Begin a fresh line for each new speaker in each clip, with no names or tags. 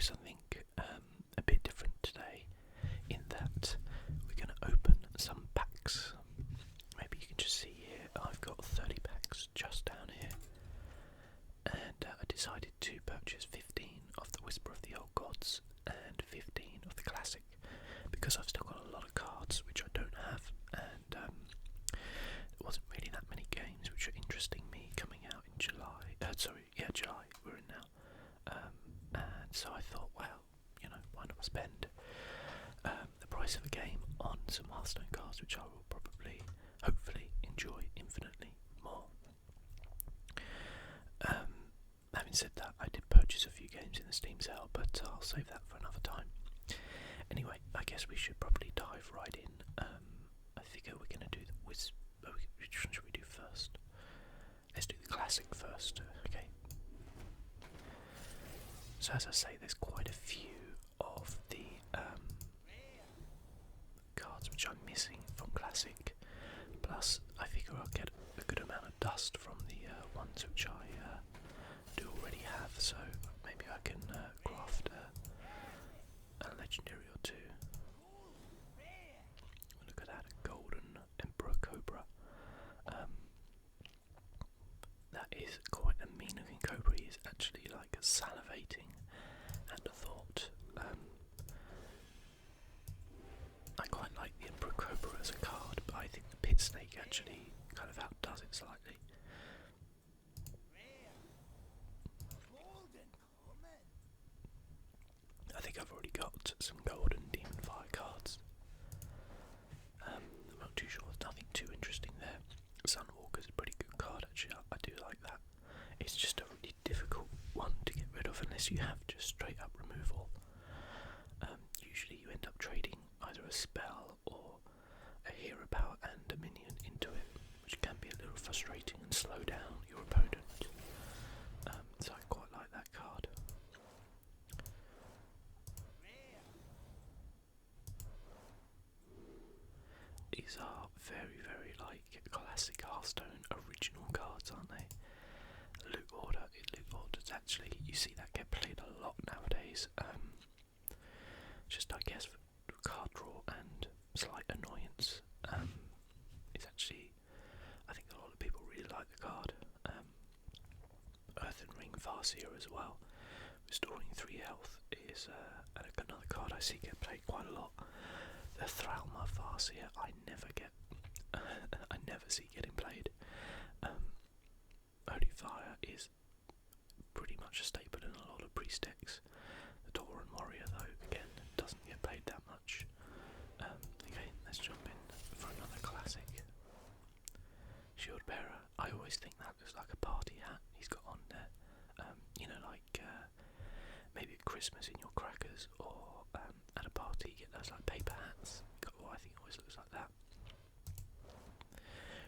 something a bit different today, in that we're going to open some packs. Maybe you can just see here, I've got 30 packs just down here, and I decided to purchase 15 of the Whisper of the Old Gods and 15 of the Classic, because I've still got a lot of cards which I don't have, and there wasn't really that many games which are interesting me coming out in July. July we're in now, and so I thought, well, why not spend the price of a game on some Hearthstone cards, which I will probably, hopefully, enjoy infinitely more. Having said that, I did purchase a few games in the Steam sale, but I'll save that for another time. Anyway, I guess we should probably dive right in. I figure we're going to do the which one should we do first? Let's do the Classic first, okay? So as I say, there's quite a few of the cards which I'm missing from Classic, plus I figure I'll get a good amount of dust from the ones which I do already have, so maybe I can craft a legendary or two. Look at that, a golden Emperor Cobra. That is quite a mean looking cobra. He is actually like salivating at the thought. I quite like the Emperor Cobra as a card, but I think the Pit Snake actually kind of outdoes it slightly. I think I've already got some golden Demon Fire cards. I'm not too sure, there's nothing too interesting there. Sunwalker's a pretty good card actually, I do like that. It's just a really difficult one to get rid of unless you have just straight up removal. Usually you end up trading either a spell or a hero power and a minion into it, which can be a little frustrating and slow down your opponent. So I quite like that card. These are very, very like classic Hearthstone original cards, aren't they? Loot orders actually, you see that get played a lot nowadays. Just I guess for card draw and slight annoyance. It's actually, I think a lot of people really like the card. Earthen Ring Farseer as well. Restoring 3 health is another card I see get played quite a lot. The Thralma Farseer I never see getting played. Holy Fire is pretty much a staple in a lot of priest decks. The Tauren Warrior though, again, doesn't get played that much. Okay, let's jump in for another classic. Shield Bearer, I always think that looks like a party hat he's got on there. Like maybe at Christmas in your crackers, or at a party you get those like paper hats. I think it always looks like that.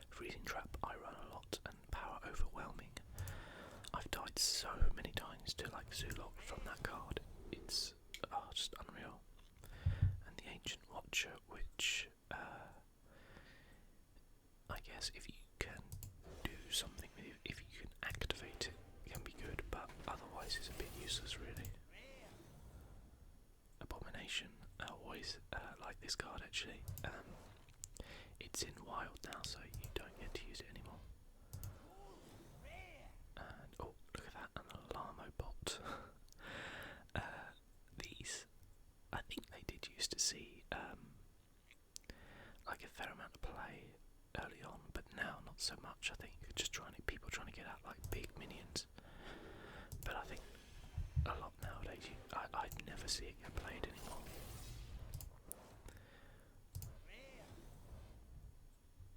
Freezing Trap I run a lot, and Power Overwhelming. I've died so many times to like Zoolock from that card. It's just unreal. And the Ancient Watcher, which I guess if you can do something with it, if you can activate it, it can be good, but otherwise it's a bit useless really. Abomination, I always like this card actually. It's in wild now, so you don't get to use it anymore. And oh, look at that, an Alarmo bot. These, I think they did used to see like a fair amount of play early on, but now not so much. I think just people trying to get out like big minions. But I think a lot nowadays, I'd never see it get played anymore.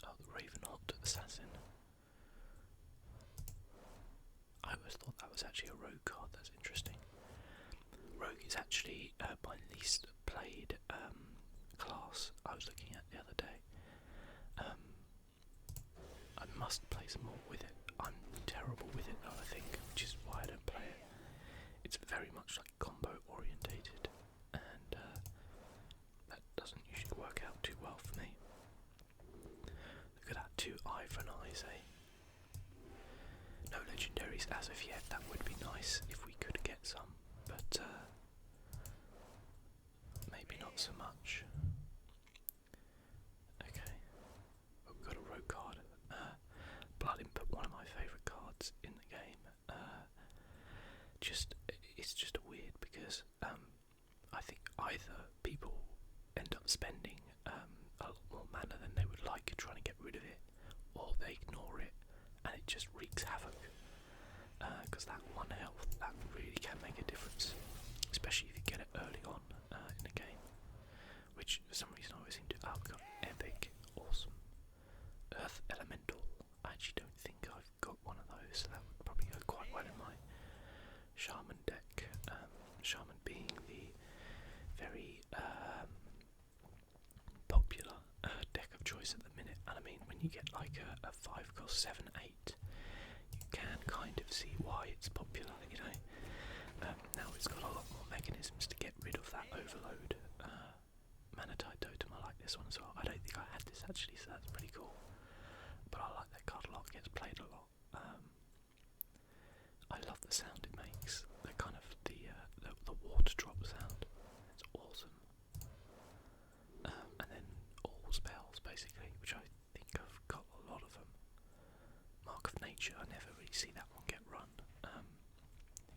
Oh, the Ravenhawk Assassin. I always thought that was actually a rogue card. That's interesting. Rogue is actually my least played class. I was looking at the other day. I must play some more with it. I'm terrible with it though, I think, which is why I don't play it. It's very much like combo orientated, and that doesn't usually work out too well for me. Look at that, 2 eye for an eyes, eh? No legendaries as of yet. That would be nice if we could get some, but not so much. Okay, we've got a rogue card. Blood Imp, one of my favourite cards in the game. It's just weird because I think either people end up spending a lot more mana than they would like trying to get rid of it, or they ignore it and it just wreaks havoc. Because that 1 health, that really can make a difference, especially if you get it early on in the game. Which for some reason I always seem to. Oh, we've got epic, awesome. Earth Elemental. I actually don't think I've got one of those, so that would probably go quite well in my Shaman deck. Shaman being the very popular deck of choice at the minute. And I mean, when you get like a 5 cost 7, 8, you can kind of see why it's popular, you know. Now it's got a lot more mechanisms to get rid of that overload. Manatide Totem, I like this one as well. I don't think I had this actually, so that's pretty cool. But I like that card a lot, it gets played a lot. I love the sound it makes, the kind of the water drop sound. It's awesome. And then all spells basically, which I think I've got a lot of them. Mark of Nature, I never really see that one get run.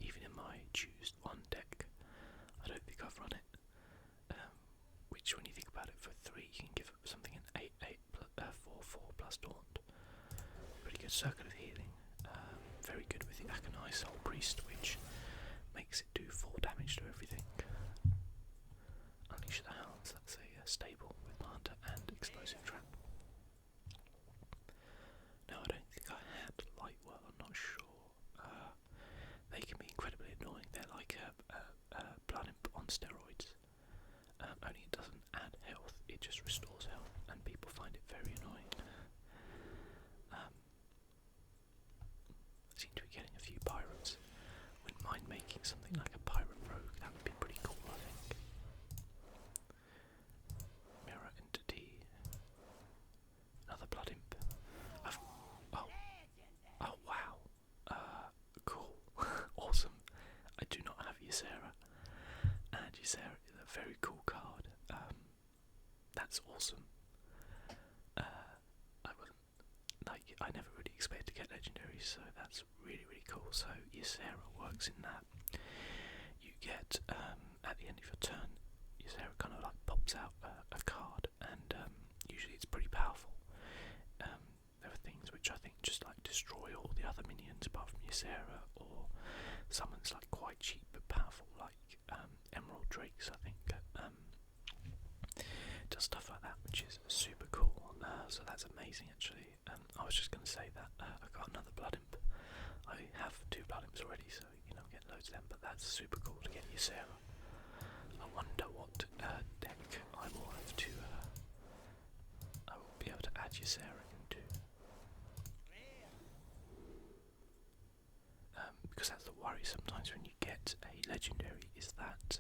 Even in my choose one deck, I don't think I've run it. Which, when you think about it, for 3 you can give up something an 8/8 4/4 plus Daunt. Pretty good. Circle of Healing. Very good with the Aconai Soul Priest, which makes it do 4 damage to everything. Unleash the Hounds. That's a stable with Hunter and Explosive Trap. No, I don't think I had Lightwell. I'm not sure. They can be incredibly annoying. They're like a Blood Imp on steroids. Only it doesn't add health, it just restores health, and people find it very annoying. I seem to be getting a few pirates. Wouldn't mind making something like a pirate rogue, that would be pretty cool, I think. Mirror Entity. Another Blood Imp. Oh wow. Cool. Awesome. I do not have Ysera. And Ysera is a very cool card. That's awesome. I never really expected to get legendaries, so that's really, really cool. So Ysera works in that you get at the end of your turn, Ysera kind of like pops out a card, and usually it's pretty powerful. There are things which I think just like destroy all the other minions apart from Ysera, or someone's like quite cheap but powerful, like Emerald Drakes, I think. Does stuff like that, which is super cool. So that's amazing, actually. I was just going to say that I got another Blood Imp. I have 2 Blood Imps already, so you know, I'm getting loads of them. But that's super cool to get Ysera. I wonder what deck I will have to. I will be able to add Ysera into. Because that's the worry sometimes when you get a legendary, is that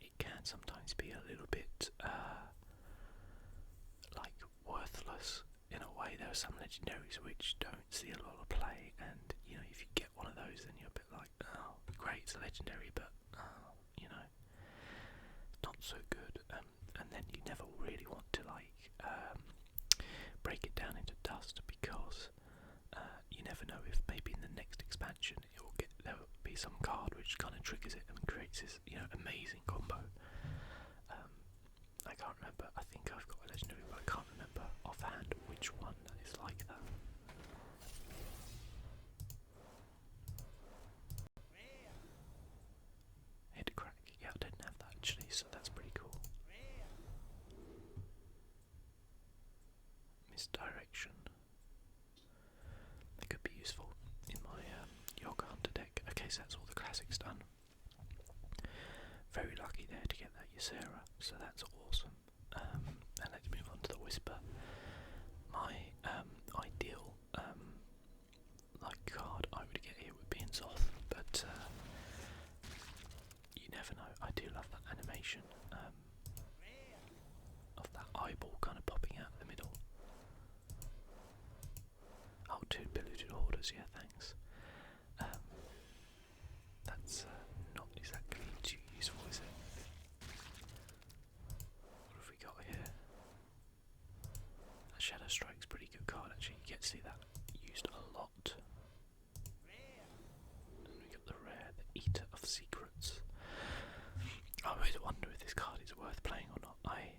it can sometimes be a little bit like worthless in a way. There are some legendaries which don't see a lot of play, and you know, if you get one of those, then you're a bit like, oh, great, it's a legendary, but you know, not so good. And then you never really want to like break it down into dust, because you never know if maybe in the next expansion there will be some card which kind of triggers it and creates this, you know, amazing combo. I can't remember. I think I've got a legendary, but I can't remember offhand which one is like that. Head crack. Yeah, I didn't have that actually, so that's pretty cool. Misdirection. It could be useful in my Yoga Hunter deck. Okay, so that's all the classics done. Very lucky there to get that Ysera, so that's awesome. And let's move on to the Whisper. My ideal like card I would get here would be in Zoth, but you never know. I do love that animation of that eyeball kind of popping out in the middle. Oh, 2 Polluted Hoarders, yeah, thanks. That's not exactly too useful, is it? Shadow Strike's a pretty good card actually. You get to see that used a lot. And we got the rare, the Eater of Secrets. I always wonder if this card is worth playing or not. I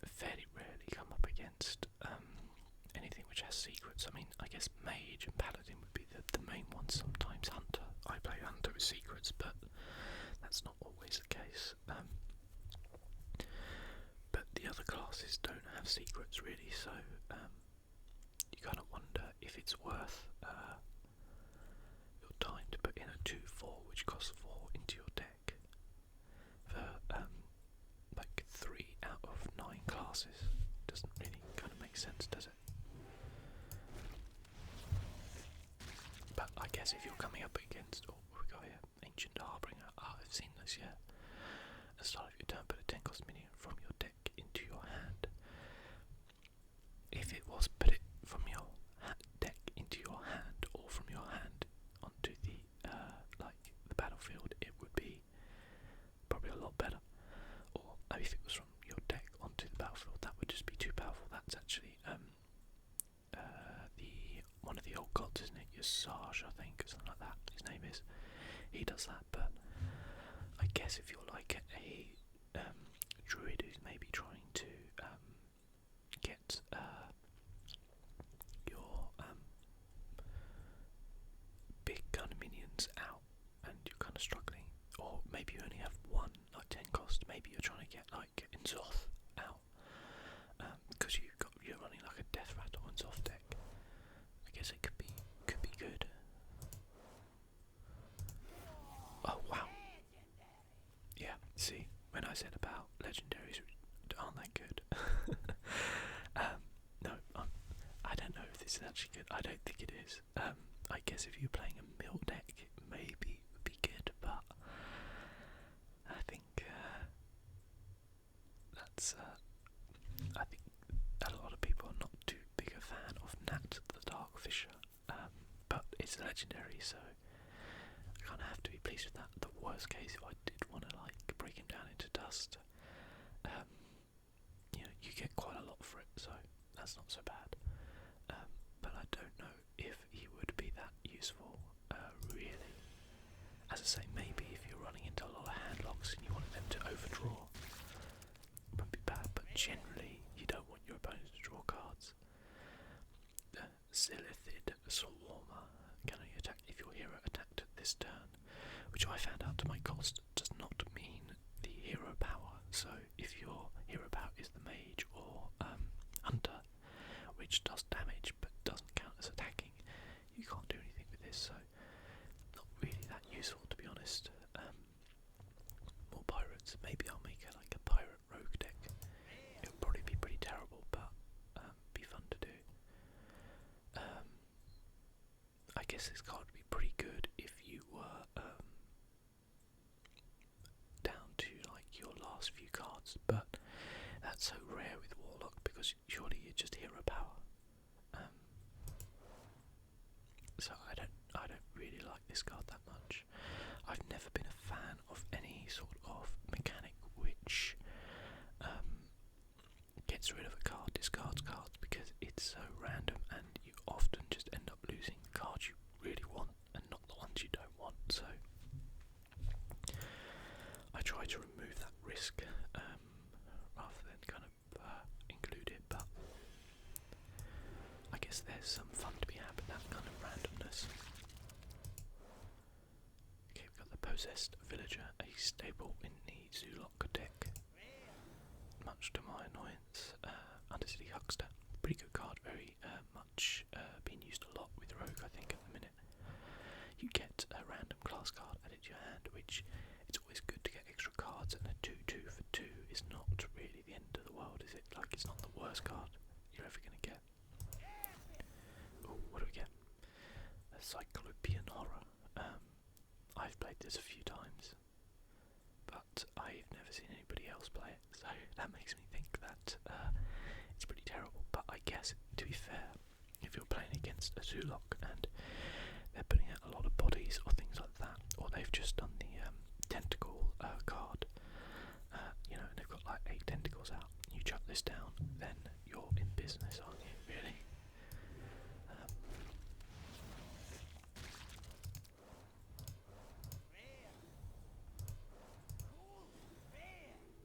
fairly rarely come up against anything which has secrets. I mean, I guess Mage and Paladin would be the main ones. Sometimes Hunter. I play Hunter with secrets, but that's not always the case. But the other classes don't have secrets really, so you kind of wonder if it's worth your time to put in a 2/4, which costs 4 into your deck for like 3 out of 9 classes. Doesn't really kind of make sense, does it? But I guess if you're coming up against, oh, what we got here? Ancient Harbinger. Ah, I've seen this, yeah. At the start of your turn, put a 10-cost minion from your deck into your hand. If it was put it from your deck into your hand, or from your hand onto the like the battlefield, it would be probably a lot better. Or if it was from your deck onto the battlefield, that would just be too powerful. That's actually the one of the old gods, isn't it? Yasaj, I think, something like that. His name is. He does that, but I guess if you're like a druid who's maybe trying to get your big gun minions out, and you're kind of struggling, or maybe you only have one, like 10 cost. Maybe you're trying to get like Inzoth out because you're running like a Death Rattle Inzoth deck. I guess it could be good. Oh wow! Yeah, see, when I said about legendaries aren't that good. No, I don't know if this is actually good. I don't think it is. I guess if you're playing a mill deck, maybe it would be good, but I think that's. I think a lot of people are not too big a fan of Nat the Dark Fisher, but it's legendary, so I kind of have to be pleased with that. The worst case, if I did want to like break him down into dust, you get quite a lot for it, so that's not so bad. But I don't know if he would be that useful, really. As I say, maybe if you're running into a lot of handlocks and you want them to overdraw, it wouldn't be bad, but generally you don't want your opponent to draw cards. The Zilithid Swarmer can only attack if your hero attacked this turn, which I found out to my cost does not mean the hero power. So if your hero power is the Mage or Hunter, which does damage but doesn't count as attacking, you can't do anything with this, so not really that useful, to be honest. More pirates. Maybe I'll make like a pirate rogue deck. It'll probably be pretty terrible, but be fun to do. I guess this card would be pretty good if you were down to like your last few cards, but that's so rare with Warlock because surely you're just hero power. So I don't really like this card that much. I've never been a fan of any sort of mechanic which gets rid of a card, discards cards, because it's so random and you often just end up losing the cards you really want and not the ones you don't want. So I try to remove that risk rather than kind of include it, but I guess there's some fun to be had with that kind of randomness. Okay, we've got the Possessed Villager, a staple in the Zoolock deck. Much to my annoyance, Undercity Huckster, pretty good card, very much being used a lot with Rogue, I think, at the minute. You get a random class card added to your hand, which it's always good to get extra cards, and a 2/2 for 2 is not really the end of the world, is it? Like, it's not the worst card you're ever going to get. Oh, what do we get? A Cyclopean Horror. I've played this a few times, but I've never seen anybody else play it, so that makes me think that it's pretty terrible. But I guess, to be fair, if you're playing against a Zoolock and they're putting out a lot of bodies or things like that, or they've just done the tentacle card, and they've got like 8 tentacles out, you chuck this down, then you're in business. business, aren't you? Really?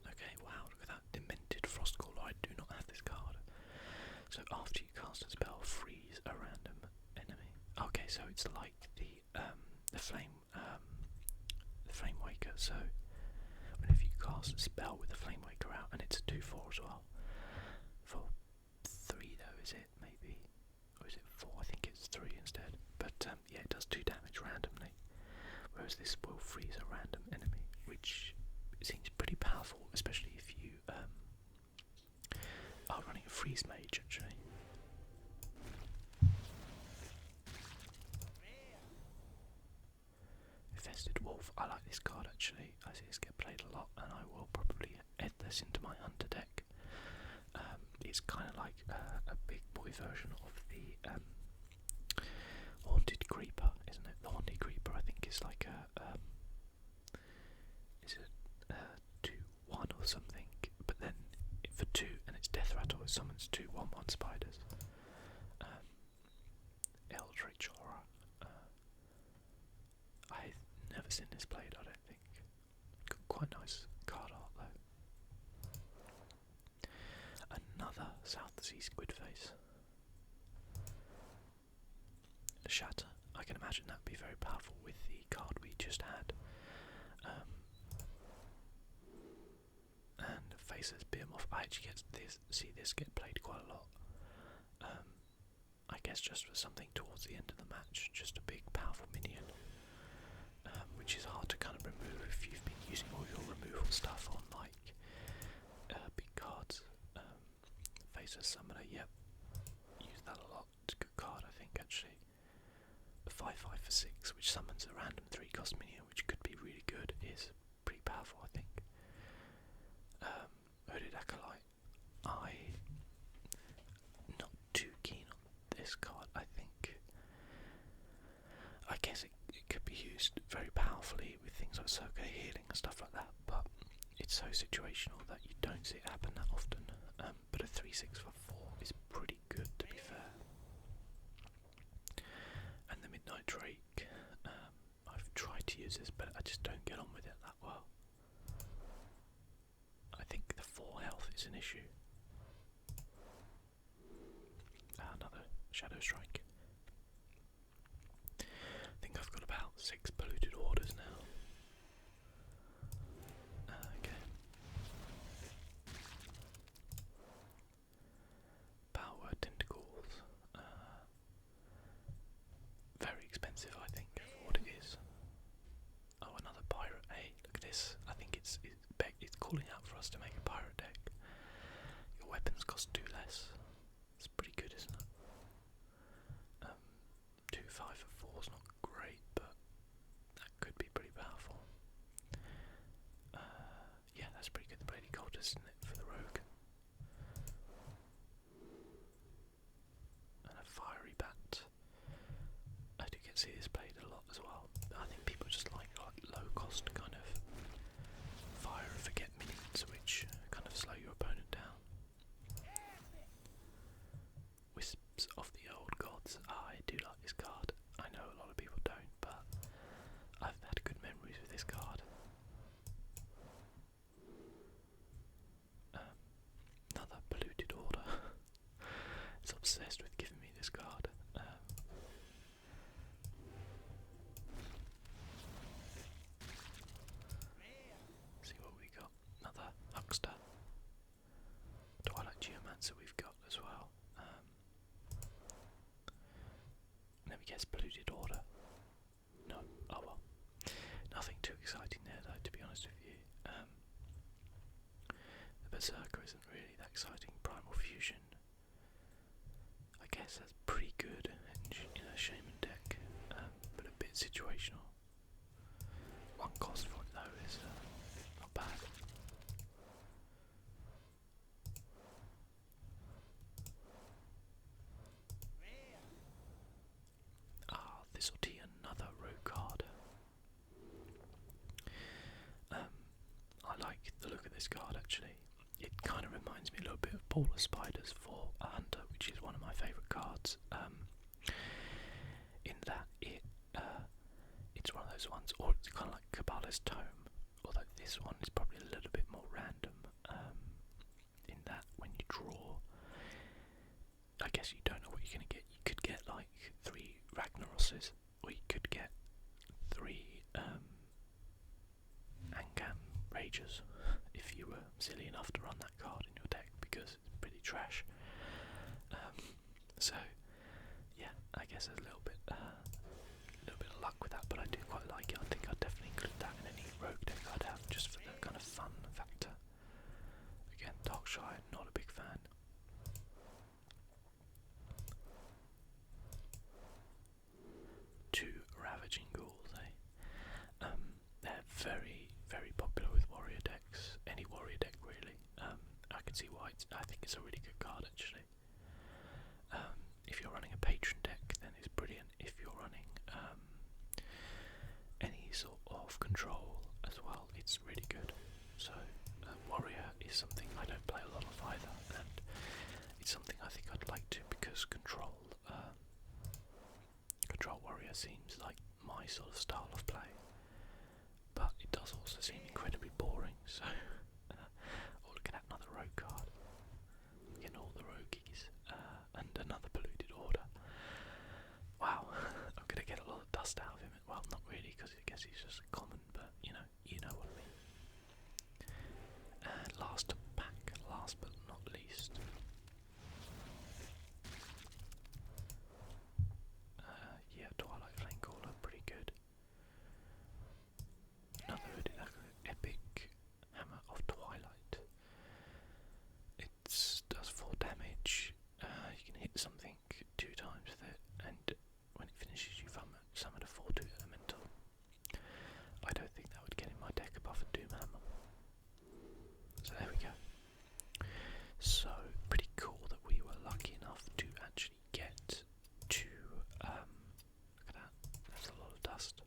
Okay, wow, look at that. Demented Frostcaller. I do not have this card. So after you cast a spell, freeze a random enemy. Okay, so it's like the flame waker. So whenever you cast a spell with the flame waker out, and it's a 2/4 as well. For 3 though, is it? Maybe, or is it 4? I think it's 3 instead. But yeah, it does 2 damage randomly. Whereas this will freeze a random enemy, which seems pretty powerful, especially if you are running a freeze mage actually. Infested Wolf, I like this card actually. I see this get played a lot, and I will probably add this into my hunter deck. It's kind of like a big boy version of the Haunted Creeper, isn't it? The Haunted Creeper, I think, is like is it 2/1 or something? But then for 2, and it's Death Rattle, it summons 2 1/1 spiders. Eldritch Horror. I've never seen this played, I don't think. Got quite nice card art though. Another South Sea Squid Face. A Shatter. I can imagine that'd be very powerful with the card we just had. And Faceless Behemoth. I actually see this get played quite a lot. I guess just for something towards the end of the match, just a big powerful minion, which is hard to kind of remove if you've been using all your removal stuff on like big cards. Faceless Summoner, yep, use that a lot. It's a good card, I think, actually. The 5/5 for 6, which summons a random 3-cost minion, which could be really good, is pretty powerful, I think. Hooded Acolyte. I'm not too keen on this card, I think. I guess it could be used very powerfully with things like circular healing and stuff like that, but it's so situational that you don't see it happen that often. But a 3/6 for 4 is pretty good, to be fair. And the Midnight Drake. I've tried to use this, but I just don't get on with it that well. I think the 4 health is an issue. Another Shadow Strike. I think I've got about 6 polluted orders now. Okay. Power Tentacles. Very expensive, I think, for what it is. Oh, another pirate. Hey, look at this. I think it's calling out for us to make a pirate deck. Your weapons cost 2 less. It's pretty good, isn't it? 2/5 for 4 is not great, but that could be pretty powerful. Yeah, that's pretty good. The Bloody Cultist, isn't it, for the rogue? And a Fiery Bat. I do get to see this played a lot as well. I think people just like low cost kind of fire and forget minions, which kind of slow your opponent down. Wisps of the Old Gods. I do like this card. I know a lot of people don't, but I've had good memories with this card. Another Polluted Order. It's obsessed with giving me this card. See what we got. Another Huckster. Twilight Geomancer we've got as well. And then we get Polluted Order. No, oh well. Nothing too exciting there though, to be honest with you. The Berserker isn't really that exciting. Primal Fusion, I guess that's pretty good in a Shaman deck, but a bit situational. 1 cost for it though is not bad. This will be another rogue card. I like the look of this card actually. It kind of reminds me a little bit of Baller Spiders for a Hunter, which is one of my favourite cards. In that it's one of those ones, or it's kind of like Kabbalah's Tome, although this one is probably a little bit more random. In that when you draw, I guess you don't know what you're going to get. You could get like 3 Ragnaroses, or you could get 3 Angan Ragers, if you were silly enough to run that card in your deck, because it's pretty trash. So yeah, I guess there's a little bit of luck with that, but I do quite like it. I think I'd definitely include that in any rogue deck I'd have, just for the kind of fun factor. Again, Darkshire, not a big fan. Two Ravaging Ghouls, eh? They're very, very popular with warrior decks. Any warrior deck, really. I can see why. I think it's a really good card, actually. If you're running a patron deck, then it's brilliant. If you're running any sort of control as well, it's really good. So warrior is something I don't play a lot of either, and it's something I think I'd like to, because control warrior seems like my sort of style of play, but it does also seem incredibly boring. So oh, look at that, another rogue card. Getting all the roguies, and another polluted order. Wow, I'm gonna get a lot of dust out of him. Well, not really, because I guess he's just a common, but you know what I mean. And last pack, last but not least. Yeah, Twilight Flamecaller, pretty good. Another epic Hammer of Twilight. It does 4 damage. You can hit something 2 times with it, and when it finishes, you summon a 4/2 elemental. I don't think that would get in my deck above a Doom Hammer. So there we go. So pretty cool that we were lucky enough to actually get to. Look at that. That's a lot of dust.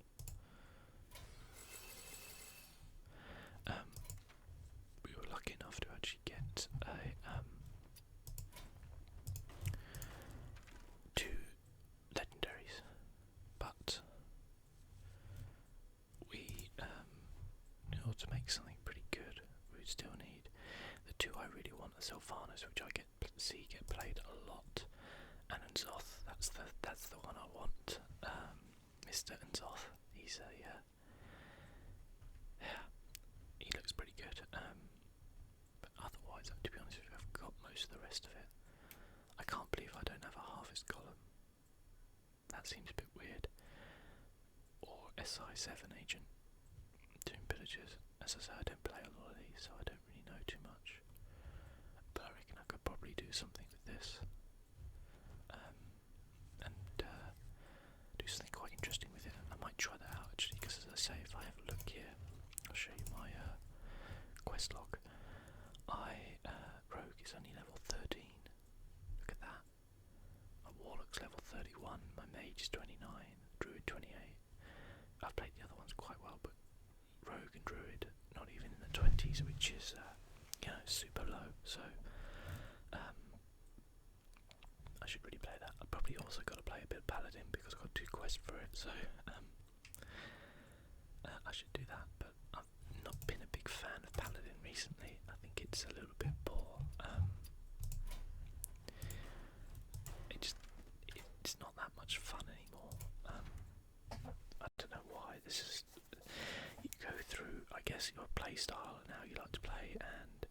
We were lucky enough to actually get a 2 legendaries, but we, in order to make something pretty good, we still need the 2 I really want: the Sylvanas, which I see get played a lot, and N'Zoth. That's the one I want. Mr. N'Zoth. He's a yeah, he looks pretty good. But otherwise, to be honest with you, I've got most of the rest of it. I can't believe I don't have a Harvest column. That seems a bit weird. Or SI7 agent. Doing pillagers. As I say, I don't play a lot of these, so I don't really know too much. But I reckon I could probably do something with this. And do something quite interesting with it. I might try that out, actually, because as I say, if I have a look here, I'll show you my quest log. Rogue is only level 13. Look at that. My Warlock's level 31. My Mage is 29. Druid 28. I've played the other ones quite well, but Rogue and Druid not even in the 20s, which is super low. So I should really play that. I've probably also got to play a bit of Paladin because I've got 2 quests for it. So I should do that, but I've not been a big fan of Paladin recently. I think it's a little bit poor. It's not that much fun anymore. I don't know why. You go through, I guess, your play style and how you like to play, and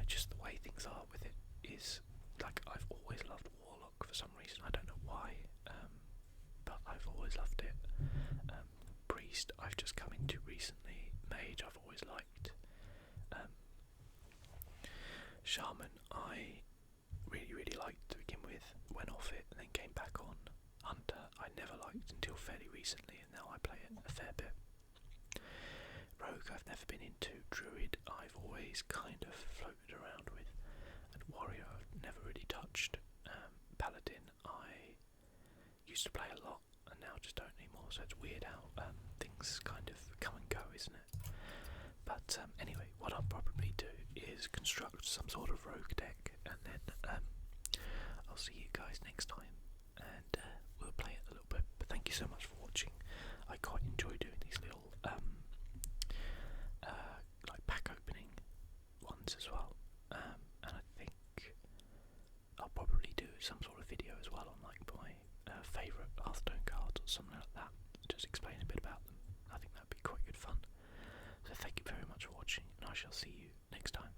just the way things are with it is like, I've always loved Warlock for some reason. I don't know why, but I've always loved it. Priest, I've just come into recently. Mage, I've always liked. Shaman, I really, really liked to begin with, went off it, and then came back on. Hunter, I never liked until fairly recently, and now I play it a fair bit. Rogue, I've never been into. Druid, I've always kind of floated around with, and Warrior, I've never really touched. Paladin, I used to play a lot, and now just don't anymore, so it's weird how things kind of come and go, isn't it? But anyway, what I'll probably do is construct some sort of rogue deck see you guys next time, and we'll play it a little bit. But thank you so much for watching. I quite enjoy doing these little like pack opening ones as well, and I think I'll probably do some sort of video as well on like my favourite Hearthstone cards or something like that. Just explain a bit about them. I think that'd be quite good fun. So thank you very much for watching, and I shall see you next time.